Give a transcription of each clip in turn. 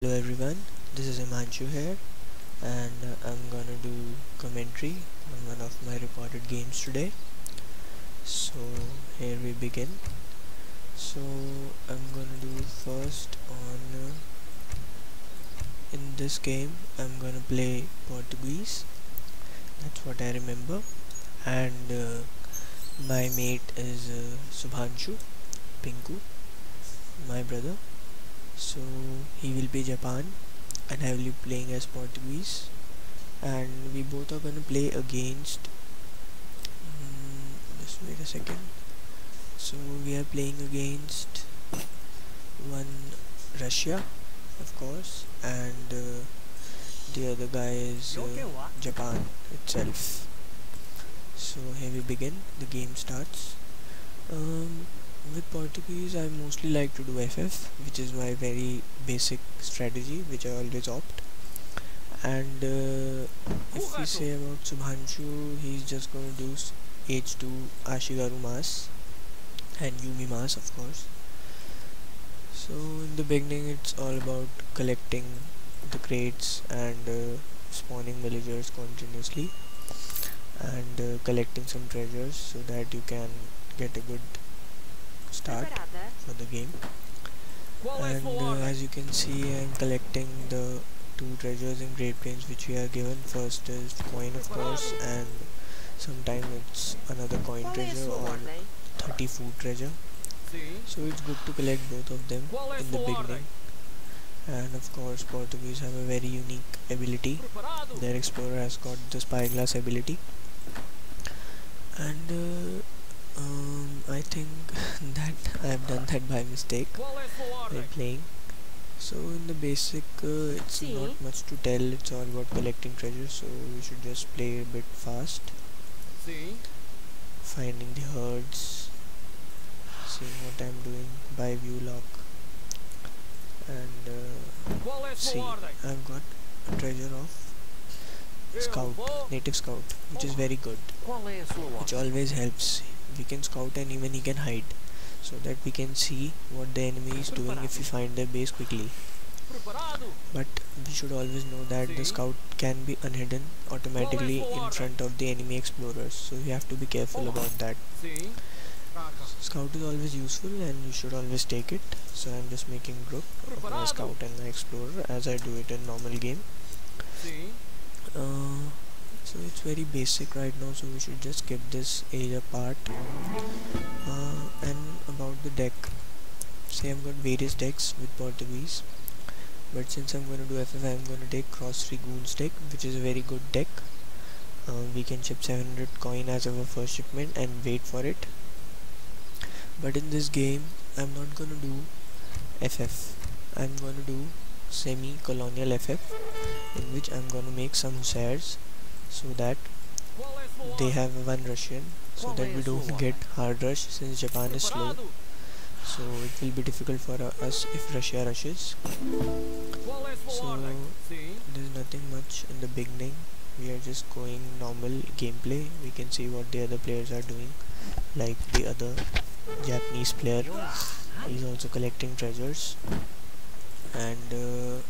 Hello everyone, this is Imanshu here, and I'm gonna do commentary on one of my recorded games today. So here we begin. So I'm gonna do first on in this game I'm gonna play Portuguese. That's what I remember, and my mate is Subhanshu Pinku, my brother. So he will be Japan and I will be playing as Portuguese, and we both are gonna play against just wait a second. So we are playing against one Russia, of course, and the other guy is Japan itself. So here we begin. The game starts. With Portuguese I mostly like to do FF, which is my very basic strategy which I always opt. And if we say about Subhanshu, he's just going to do H2 Ashigaru Mas and Yumi Mas, of course. So in the beginning it's all about collecting the crates and spawning villagers continuously, and collecting some treasures so that you can get a good start for the game. And as you can see, I'm collecting the two treasures in Great Plains which we are given. First is coin, of course, and sometimes it's another coin treasure or 30 food treasure. So it's good to collect both of them in the beginning. And of course Portuguese have a very unique ability. Their explorer has got the spyglass ability, and I think that I have done that by mistake while playing. So in the basic, it's not much to tell. It's all about collecting treasures, so we should just play a bit fast, finding the herds, seeing what I'm doing by view lock, and see, I've got a treasure of scout, native scout, which is very good, which always helps. We can scout and even he can hide, so that we can see what the enemy is doing if we find their base quickly. But we should always know that the scout can be unhidden automatically in front of the enemy explorers, so you have to be careful about that. Scout is always useful and you should always take it. So I'm just making group of my scout and my explorer as I do it in normal game. So it's very basic right now, so we should just skip this area part. And about the deck, say I've got various decks with Portuguese, but since I'm going to do FF, I'm going to take Cross 3 Goons deck, which is a very good deck. We can ship 700 coin as our first shipment and wait for it. But in this game I'm not going to do FF, I'm going to do semi-colonial FF, in which I'm going to make some hussars so that they have one Russian, so that we don't get hard rush since Japan is slow. So it will be difficult for us if Russia rushes. So there's nothing much in the beginning. We are just going normal gameplay. We can see what the other players are doing, like the other Japanese player. He's also collecting treasures, and the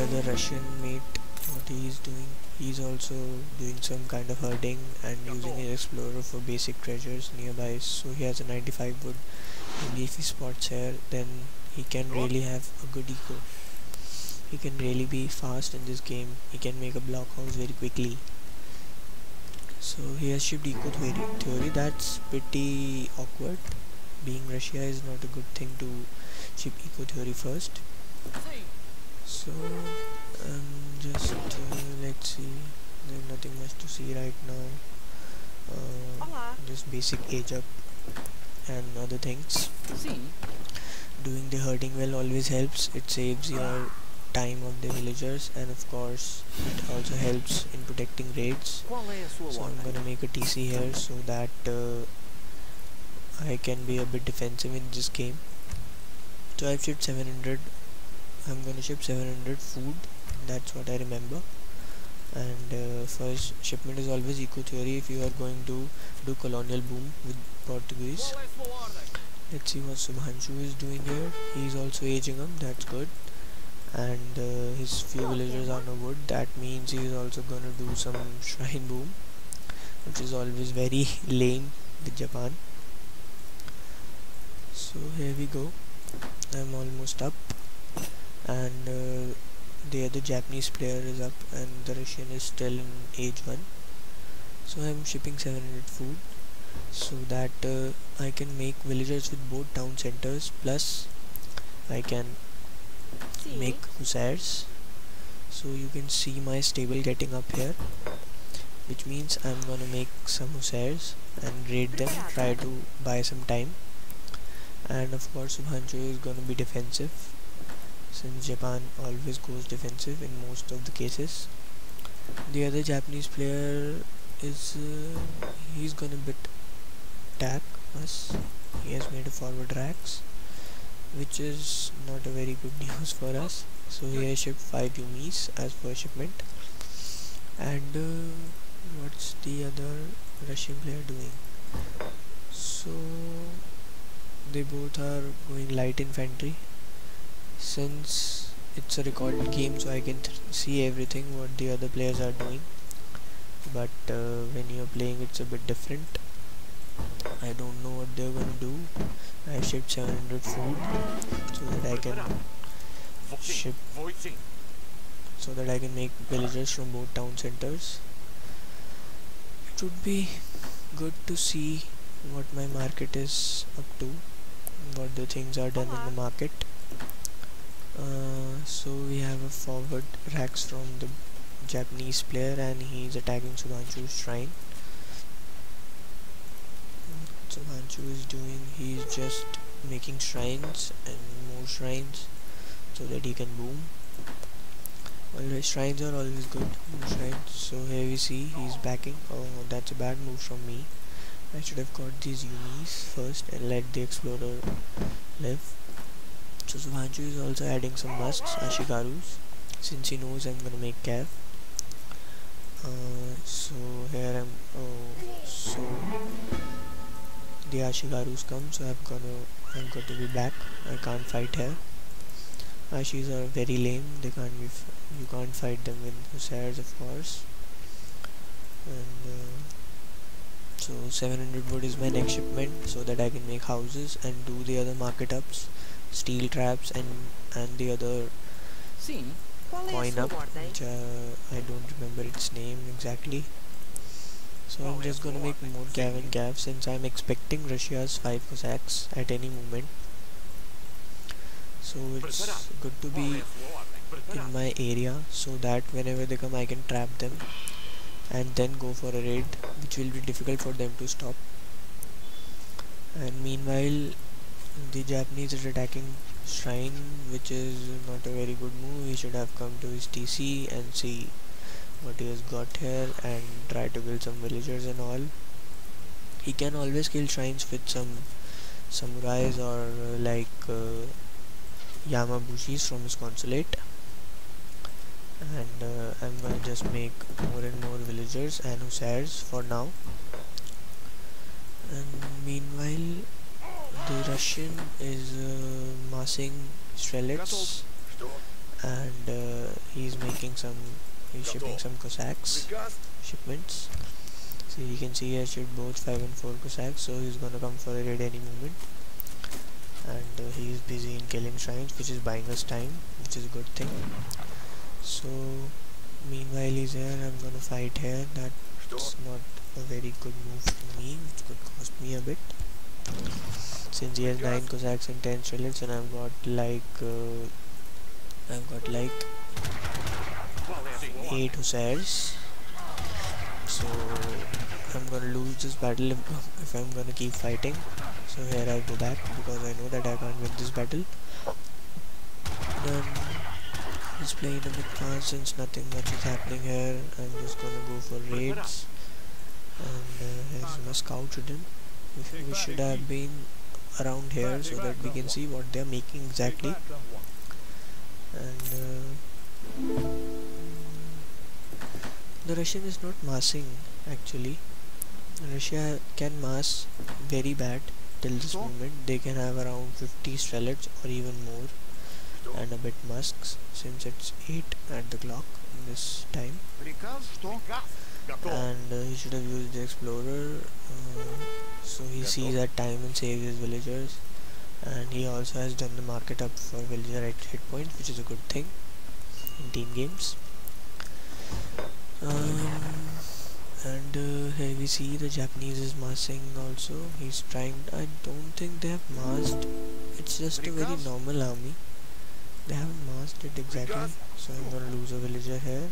other Russian mate, what he is doing, he's also doing some kind of herding and using his explorer for basic treasures nearby. So he has a 95 wood. Maybe if he spots here, then he can really have a good eco. He can really be fast in this game. He can make a blockhouse very quickly. So he has shipped eco theory. That's pretty awkward. Being Russia is not a good thing to ship eco theory first. So just let's see. There's nothing much to see right now. Just basic age up and other things. Doing the herding well always helps. It saves your time of the villagers, and of course it also helps in protecting raids. So I'm gonna make a TC here so that I can be a bit defensive in this game. So I've shipped 700. I'm gonna ship 700 food, that's what I remember. And first shipment is always eco theory if you are going to do colonial boom with Portuguese. Let's see what Subhanshu is doing here. He is also aging up, that's good. and his few villagers are no good. That means he is also gonna do some shrine boom, which is always very lame with Japan. So here we go. I'm almost up, and the other Japanese player is up, and the Russian is still in age 1. So I'm shipping 700 food so that I can make villagers with both town centers, plus I can make hussars. So you can see my stable getting up here, which means I'm gonna make some hussars and raid them, try to buy some time. And of course Subhancho is gonna be defensive, since Japan always goes defensive in most of the cases. The other Japanese player is he's gonna bit attack us. He has made a forward racks, which is not a very good news for us. So he has shipped 5 Yumis as per shipment. And what's the other Russian player doing? So they both are going light infantry. Since it's a recorded game, so I can see everything what the other players are doing, but when you're playing it's a bit different. I don't know what they're gonna do. I shipped 700 food so that I can ship, so that I can make villagers from both town centers. It would be good to see what my market is up to, what the things are done in the market. So we have a forward racks from the Japanese player, and he's attacking Subhanchu's shrine. Subhanchu is doing, he's just making shrines and more shrines so that he can boom. Always shrines are always good, more shrines. So here we see he's backing. Oh, that's a bad move from me. I should have got these Yumis first and let the explorer live. So Subhanchu is also adding some musts, Ashigarus, since he knows I'm gonna make Cav. So here so the Ashigarus come, so I'm got to be back. I can't fight here. Ashis are very lame. They can't be. You can't fight them with hussars, of course. And so 700 wood is my next shipment, so that I can make houses and do the other market ups, steel traps, and the other coin up, which I don't remember its name exactly. So I'm just gonna make more Cav and Cav, since I'm expecting Russia's 5 Cossacks at any moment. So it's good to be in my area, so that whenever they come I can trap them and then go for a raid, which will be difficult for them to stop. And meanwhile the Japanese is attacking shrine, which is not a very good move. He should have come to his TC and see what he has got here and try to build some villagers and all. He can always kill shrines with some samurais or Yamabushis from his consulate. And I'm gonna just make more and more villagers and hussars for now. And meanwhile the Russian is massing strelets, and he's shipping some Cossacks shipments. So you can see I shipped both 5 and 4 Cossacks, so he's gonna come for a raid any moment. And he is busy in killing shrines, which is buying us time, which is a good thing. So meanwhile he's here, I'm gonna fight here. That's not a very good move for me, which could cost me a bit, since he has 9 Cossacks and 10 strelets, and I've got like 8 hussars. So I'm gonna lose this battle if I'm gonna keep fighting. So here I go back, because I know that I can't win this battle. Then he's playing a bit fast, since nothing much is happening here. I'm just gonna go for raids. And here's my scout hidden. We should have been around here so that we can see what they're making exactly. And the Russian is not massing actually. Russia can mass very bad till this moment. They can have around 50 strelets or even more. and a bit musks since it's 8 at the clock this time. And he should have used the explorer, so he sees that time and saves his villagers. And he also has done the market up for villager at hit points, which is a good thing in team games. And here we see the Japanese is massing also. He's trying. I don't think they have massed. It's just a very normal army. They haven't massed it exactly. So I'm gonna lose a villager here.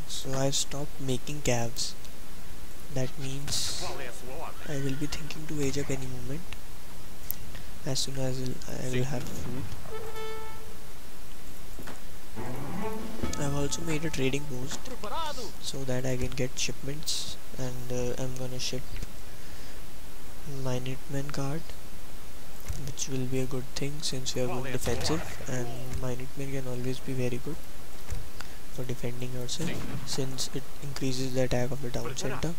So I've stopped making calves. That means I will be thinking to age up any moment as soon as I will have food. I've also made a trading post so that I can get shipments, and I'm gonna ship Minutemen card, which will be a good thing since we are going defensive, and Minutemen can always be very good for defending yourself since it increases the attack of the town center.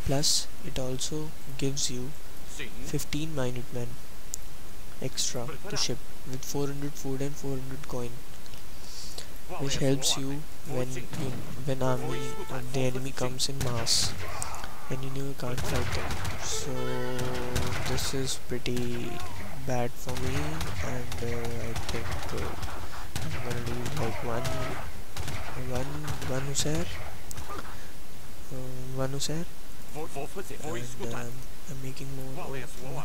Plus it also gives you 15 Minutemen extra to ship with 400 food and 400 coin, which helps you when the enemy comes in mass and you know you can't fight them. So this is pretty bad for me, and I think I'm gonna lose like one Hussar, and I'm making more,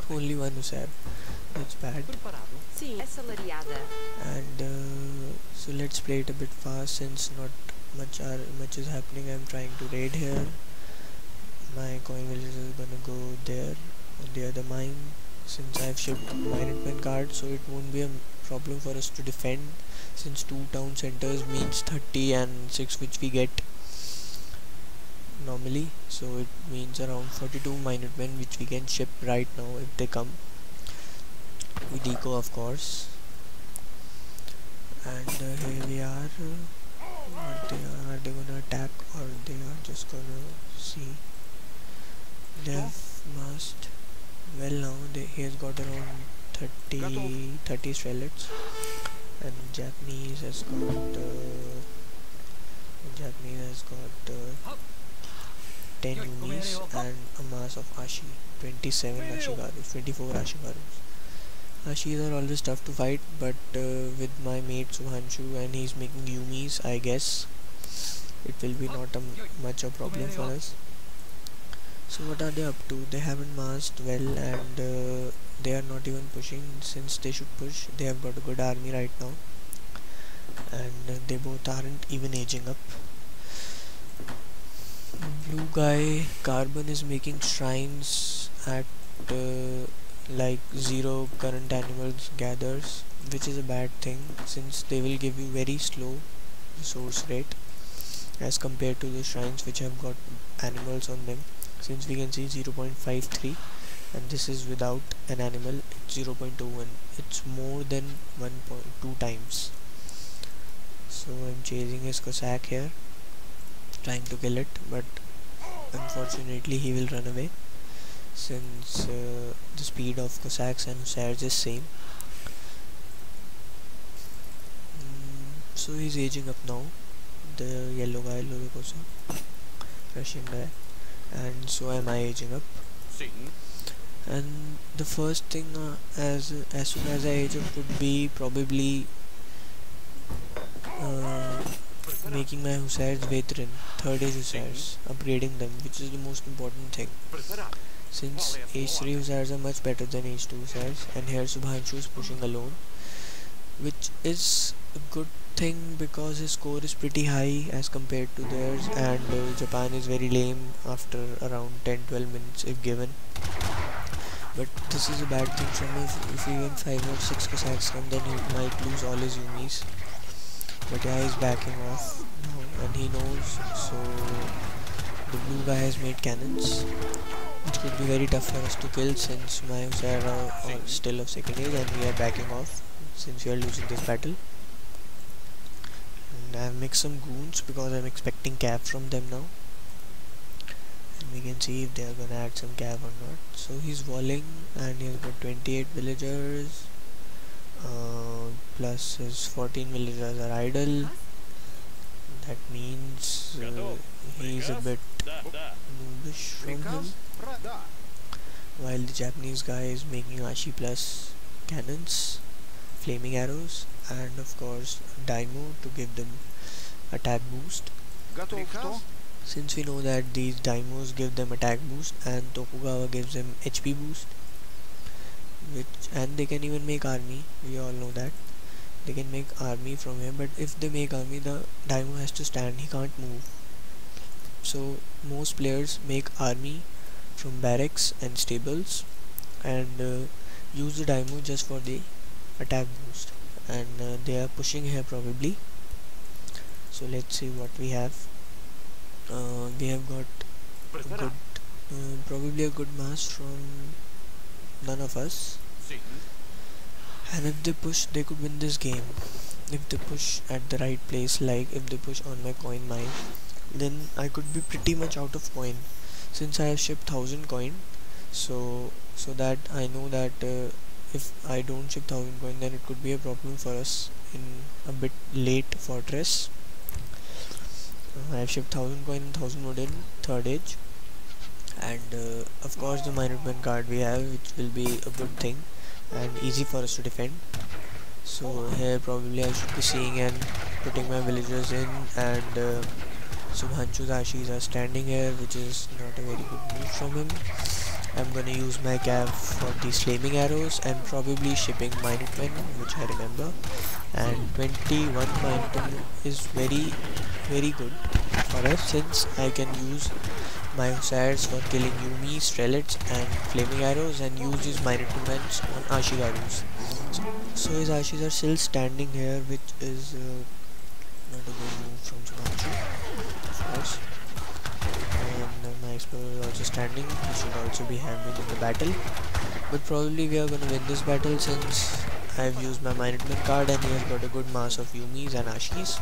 only one Hussar. That's bad. And so let's play it a bit fast since not much is happening. I'm trying to raid here. My coin village is gonna go there on the other mine since I've shipped Minutemen card, so it won't be a problem for us to defend since 2 town centers means 30 and 6 which we get normally, so it means around 42 Minutemen which we can ship right now if they come with eco, of course. And here we are. Are they gonna attack or they are just gonna see? They've massed well now. He has got around 30 strelets, and Japanese has got 10 Yumis and a mass of Ashi, 27 Ashigarus, 24 Ashigarus. Ashis are always tough to fight, but with my mate Subhanshu and he's making Yumis, I guess it will be not much a problem for us. So what are they up to? They haven't massed well, and they are not even pushing since they should push. They have got a good army right now, and they both aren't even aging up. Blue guy Carbon is making shrines at like 0 current animals gathers, which is a bad thing since they will give you very slow resource rate as compared to the shrines which have got animals on them. Since we can see 0.53 and this is without an animal, it's 0.21. It's more than 1.2 times. So I'm chasing his Cossack here, trying to kill it, but unfortunately he will run away since the speed of Cossacks and Hussars is same. So he's aging up now, the yellow guy, Lorokoso, Russian guy, and so am I aging up. And the first thing as soon as I age up would be probably making my Hussars veteran, 3rd age Hussars, upgrading them, which is the most important thing since age 3 Hussars are much better than age 2 Hussars, and here Subhanshu is pushing alone, which is a good thing because his score is pretty high as compared to theirs, and Japan is very lame after around 10-12 minutes if given. But this is a bad thing for me. If even 5 or 6 Cossacks come, then he might lose all his Yumis. But yeah, he's backing off now and he knows, so the blue guy has made cannons, which could be very tough for us to kill since my Hussars are still of 2nd age and we are backing off since we are losing this battle. And I have mixed some goons because I am expecting cap from them now. We can see if they are gonna add some cav or not. So he's walling and he's got 28 villagers, plus his 14 villagers are idle. That means he's a bit noobish from him, while the Japanese guy is making Ashi plus cannons, flaming arrows, and of course Daimo to give them attack boost. Since we know that these Daimos give them attack boost and Tokugawa gives them HP boost, and they can even make army, we all know that they can make army from here, but if they make army, the Daimo has to stand, he can't move. So most players make army from barracks and stables and use the Daimo just for the attack boost, and they are pushing here probably. So let's see what we have. We have got a good, probably a good mass from none of us, and if they push they could win this game. If they push at the right place, like if they push on my coin mine, then I could be pretty much out of coin, since I have shipped 1000 coin. So that I know that if I don't ship 1000 coin, then it could be a problem for us in a bit late fortress. I have shipped 1000 coin and 1000 wood in third age, and of course the Minuteman card we have, which will be a good thing and easy for us to defend. So here probably I should be seeing and putting my villagers in, and Subhanshu's Ashis are standing here, which is not a very good move from him. I'm gonna use my cav for these flaming arrows and probably shipping Minutemen, which I remember, and 21 Minutemen is very good for us, since I can use my Hussars for killing Yumi, Strelets and flaming arrows, and use his Minutemen on Ashigarus. So his Ashis are still standing here, which is not a good move from Subhanshu, of course. And my explorer is also standing, he should also be handling in the battle, but probably we are gonna win this battle, since I have used my Minuteman card and he has got a good mass of Yumis and Ashis.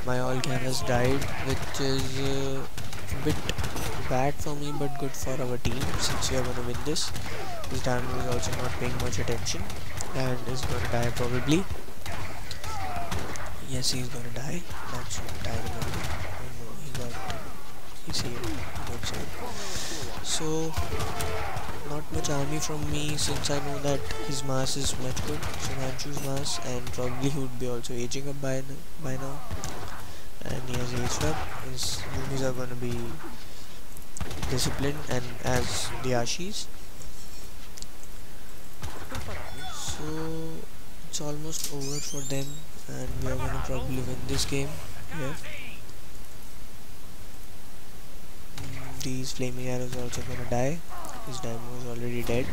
My all cav has died, which is a bit bad for me but good for our team, since we are gonna win this. This Dynamo is also not paying much attention and is gonna die probably. Yes, he's gonna die. That's what I remember. Oh no, he's here. So not much army from me, since I know that his mass is much good, Subhanshu's mass, and probably he would be also aging up by now, and he has aged up. His Yumis are gonna be disciplined and as the Ashis. So it's almost over for them, and we are gonna probably win this game here. These flaming arrows are also gonna die. His Dynamo is already dead.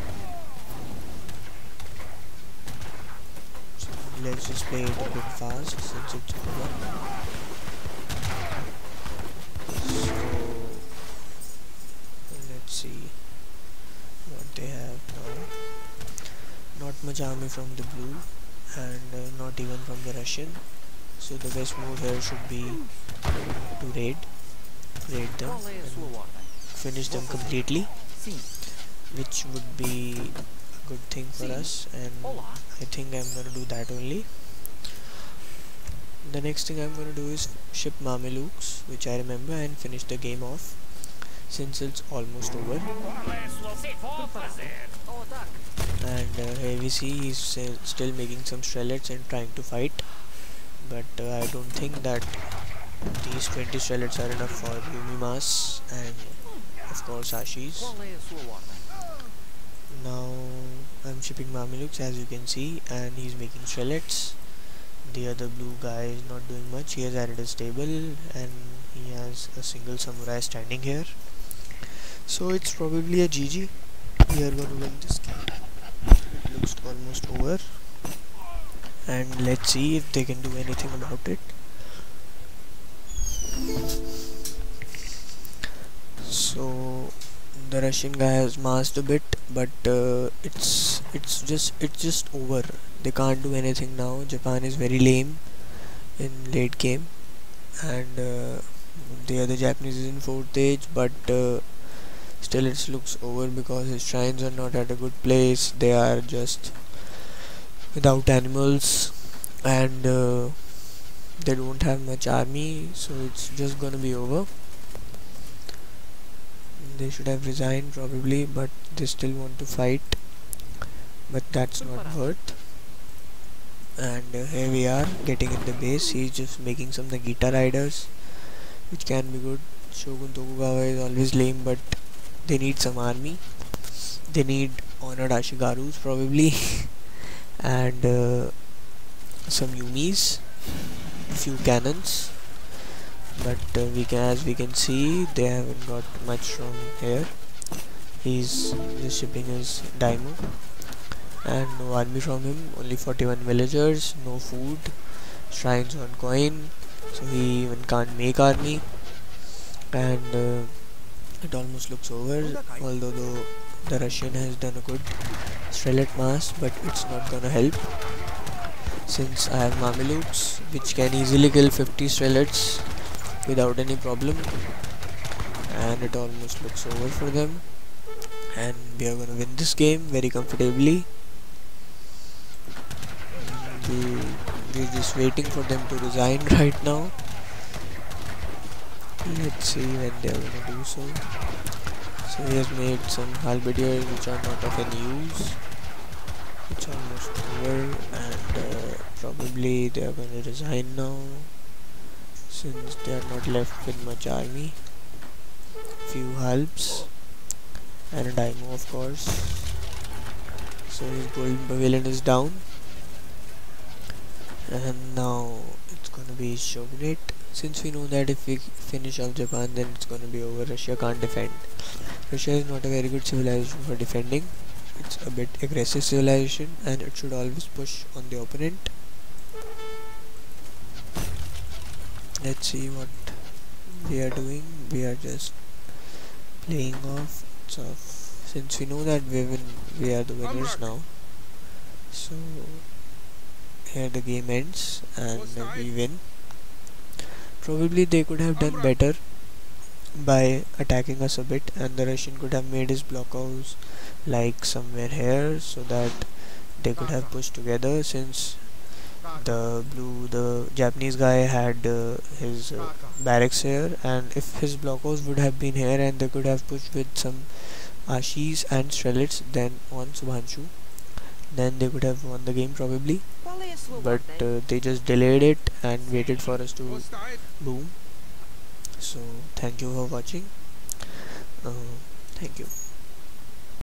So let's just play it a bit fast since it's over. So let's see what they have now. Not much army from the blue, and not even from the Russian. So the best move here should be to raid them and finish them completely, which would be a good thing for us, and I think I'm gonna do that only. The next thing I'm gonna do is ship Mamelukes, which I remember, and finish the game off, since it's almost over. And here we see he's still making some Strelets and trying to fight, but I don't think that these 20 Strelets are enough for Yumi mass and of course Ashis. Now I'm shipping Mamelukes, as you can see, and he's making Strelets. The other blue guy is not doing much. He has added a stable and he has a single samurai standing here. So it's probably a GG. We are going to win this game. It looks almost over, and let's see if they can do anything about it. So the Russian guy has masked a bit, but it's just over. They can't do anything now. Japan is very lame in late game, and the other Japanese is in 4th age, but Still it looks over because his shrines are not at a good place. They are just without animals, and they don't have much army, so it's just gonna be over. They should have resigned probably, but they still want to fight, but that's not worth. And here we are getting in the base. He's just making some Nagita riders, which can be good. Shogun Tokugawa is always lame, but they need some army. They need honored Ashigarus probably and some Yumis, few cannons, but as we can see, they haven't got much from here. He's just shipping his daimyo, and no army from him. Only 41 villagers, no food, shrines on coin, so he even can't make army. And it almost looks over, although the Russian has done a good Strelet mass, but it's not gonna help since I have Mamelukes which can easily kill 50 Strelets without any problem, and it almost looks over for them, and we are gonna win this game very comfortably. We're just waiting for them to resign right now. Let's see when they are gonna do so. So he has made some halberdiers which are not of any use. It's almost over, and probably they are going to resign now since they are not left with much army. Few halbs and a daimyo, of course. So his golden pavilion is down, and now it's going to be his shogunate. Since we know that if we finish off Japan, then it's going to be over. Russia can't defend. Russia is not a very good civilization for defending. It's a bit aggressive civilization, and it should always push on the opponent. Let's see what we are doing. We are just playing off. So since we know that we are the winners now, so here the game ends and we win. Probably they could have done better by attacking us a bit, and the Russian could have made his blockhouse like somewhere here so that they could have pushed together, since the Japanese guy had his barracks here, and if his blockhouse would have been here and they could have pushed with some Ashis and Strelets then on Subhanshu, then they could have won the game probably, but they just delayed it and waited for us to boom. So thank you for watching. Thank you.